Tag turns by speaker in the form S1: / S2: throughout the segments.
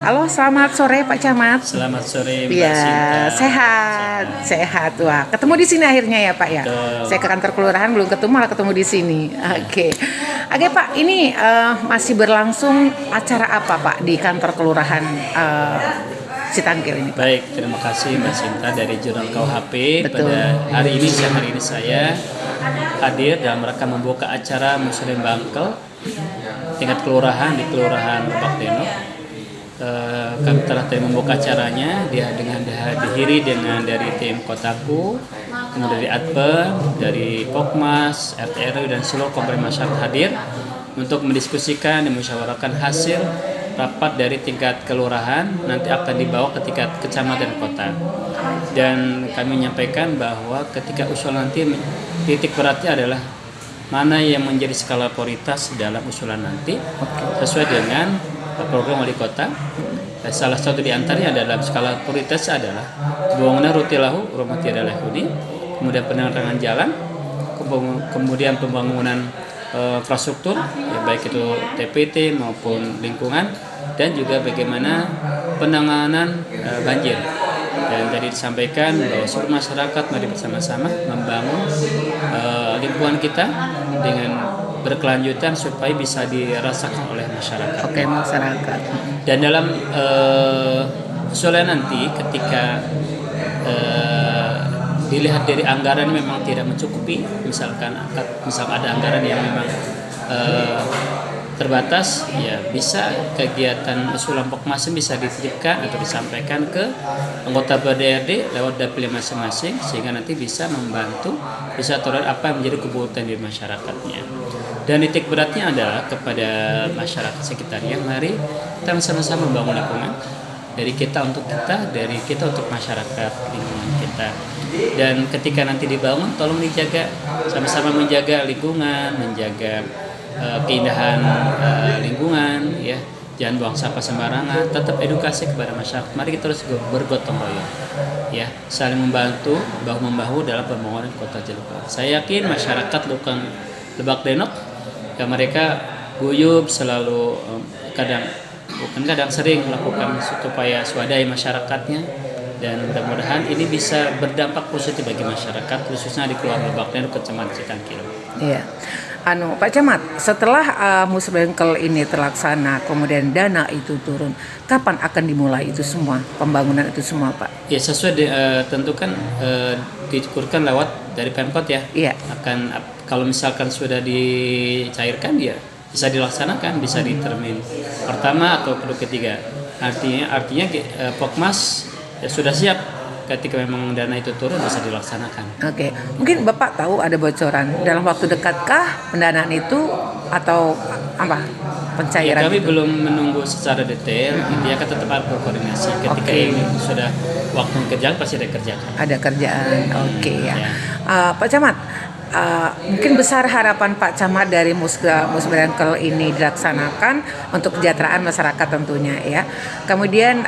S1: Halo, selamat sore Pak Camat.
S2: Selamat sore Mbak
S1: Iya,
S2: Sinta.
S1: sehat. Wah, ketemu di sini akhirnya ya Pak ya.
S2: Betul.
S1: Saya ke kantor kelurahan belum ketemu, malah ketemu di sini. Oke Pak, ini masih berlangsung acara apa Pak di kantor kelurahan Citangkil ini?
S2: Baik, terima kasih Mbak Sinta dari Jurnal KUHP.
S1: Betul.
S2: Pada siang hari ini saya hadir dalam rangka membuka acara Muslim Bangkel tingkat kelurahan di Kelurahan Lebak Denok. Kami telah membuka acaranya dihadiri dengan dari tim Kotaku, kemudian dari Adpem, dari Pokmas, RT RW dan seluruh komponen masyarakat hadir untuk mendiskusikan dan musyawarahkan hasil rapat dari tingkat kelurahan nanti akan dibawa ke tingkat kecamatan kota. Dan kami menyampaikan bahwa ketika usul nanti titik beratnya adalah mana yang menjadi skala prioritas dalam usulan nanti sesuai dengan program wali kota. Salah satu di antaranya dalam skala prioritas adalah pembangunan Rutilahu Rumah Tiada Lahuni, kemudian penerangan jalan, kemudian pembangunan infrastruktur, ya baik itu TPT maupun lingkungan, dan juga bagaimana penanganan banjir. Dan tadi disampaikan bahwa seluruh masyarakat mari bersama-sama membangun lingkungan kita dengan berkelanjutan supaya bisa dirasakan oleh masyarakat.
S1: Oke, masyarakat.
S2: Dan dalam usulan nanti ketika dilihat dari anggaran memang tidak mencukupi, misalkan ada anggaran yang memang terbatas, ya bisa kegiatan usulan Pokmas bisa dititipkan atau disampaikan ke anggota BDRD lewat dapil masing-masing sehingga nanti bisa membantu, bisa toleran apa yang menjadi kebutuhan di masyarakatnya. Dan titik beratnya adalah kepada masyarakat sekitarnya, mari kita sama-sama membangun lingkungan dari kita untuk masyarakat lingkungan kita. Dan ketika nanti dibangun, tolong dijaga, sama-sama menjaga lingkungan, menjaga keindahan lingkungan, ya, jangan buang sampah sembarangan, tetap edukasi kepada masyarakat. Mari kita terus bergotong royong, ya, saling membantu, bahu membahu dalam pembangunan kota Cilegon. Saya yakin masyarakat Lebak Denok, ya, mereka guyup selalu, kadang sering melakukan upaya swadaya masyarakatnya, dan mudah-mudahan ini bisa berdampak positif bagi masyarakat khususnya di Kelurahan Lebak Denok, Kecamatan Citangkil.
S1: Iya. Pak Camat, setelah Muslim Bangkel ini terlaksana, kemudian dana itu turun, kapan akan dimulai itu semua, pembangunan itu semua, Pak?
S2: Ya, sesuai tentu kan dikurkan lewat dari Pemkot ya.
S1: Iya.
S2: Kalau misalkan sudah dicairkan, ya bisa dilaksanakan, bisa di termin pertama atau kedua ketiga. Artinya Pokmas ya sudah siap. Ketika memang dana itu turun bisa dilaksanakan.
S1: Oke, mungkin Bapak tahu ada bocoran dalam waktu dekatkah pendanaan itu atau apa pencairan?
S2: Ya, kami
S1: itu?
S2: belum menunggu secara detail. Intinya kan tetap ada koordinasi. Ketika ini sudah waktu kerjaan pasti ada kerjaan.
S1: Ada kerjaan, oke ya.
S2: Ya.
S1: Pak Camat, mungkin besar harapan Pak Camat dari Muslim Bangkel ini dilaksanakan untuk kesejahteraan masyarakat tentunya ya. Kemudian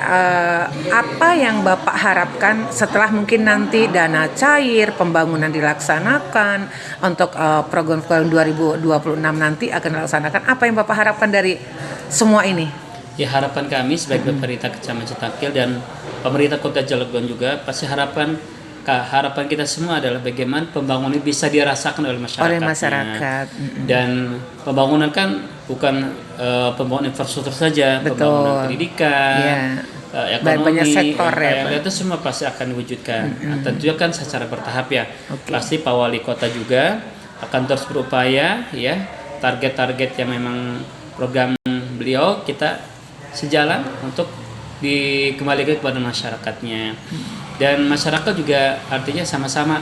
S1: apa yang Bapak harapkan setelah mungkin nanti dana cair, pembangunan dilaksanakan untuk program 2026 nanti akan dilaksanakan, apa yang Bapak harapkan dari semua ini?
S2: Ya, harapan kami sebagai pemerintah Kecamatan Citangkil dan pemerintah Kota Cilegon juga pasti harapan kita semua adalah bagaimana pembangunan bisa dirasakan oleh masyarakat. Dan pembangunan kan bukan pembangunan infrastruktur saja,
S1: Betul.
S2: Pembangunan pendidikan, ekonomi,
S1: banyak sektor ya,
S2: itu semua pasti akan diwujudkan. Tentunya kan secara bertahap ya. Pasti Pak Wali Kota juga akan terus berupaya, ya, target-target yang memang program beliau kita sejalan untuk dikembalikan kepada masyarakatnya. Dan masyarakat juga artinya sama-sama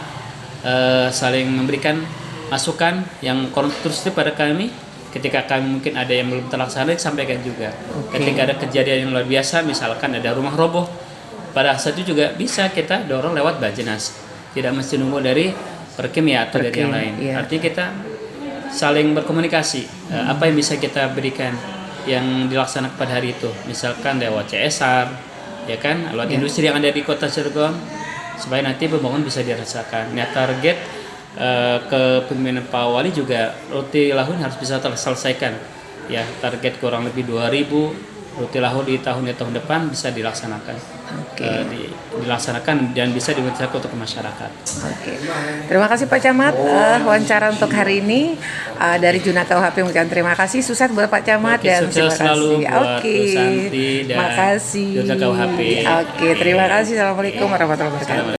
S2: saling memberikan masukan yang konstruktif pada kami. Ketika kami mungkin ada yang belum terlaksana, disampaikan juga. Ketika ada kejadian yang luar biasa, misalkan ada rumah roboh, pada saat itu juga bisa kita dorong lewat Bajenas. Tidak mesti nunggu dari Perkim ya atau dari yang lain.
S1: Iya.
S2: Artinya kita saling berkomunikasi. Apa yang bisa kita berikan yang dilaksanakan pada hari itu, misalkan lewat CSR, ya kan, lewat industri yang ada di Kota Cilegon, supaya nanti pembangunan bisa dirasakan. Nah, target kepemimpinan Pak Wali juga Rutilahu harus bisa terselesaikan. Ya, target kurang lebih 2.000 Rutilahu di tahun depan bisa dilaksanakan.
S1: Oke.
S2: Dilaksanakan dan bisa diwujudkan untuk masyarakat.
S1: Oke. Terima kasih Pak Camat, wawancara untuk hari ini dari Juna KUHP. Mengucapkan terima kasih sukses buat Pak Camat.
S2: Oke,
S1: dan
S2: sukses
S1: terima
S2: selalu
S1: kasih.
S2: buat
S1: Oke.
S2: Bu Santi dan
S1: Makasih.
S2: Juna KUHP.
S1: Oke, terima kasih. Assalamualaikum warahmatullahi wabarakatuh.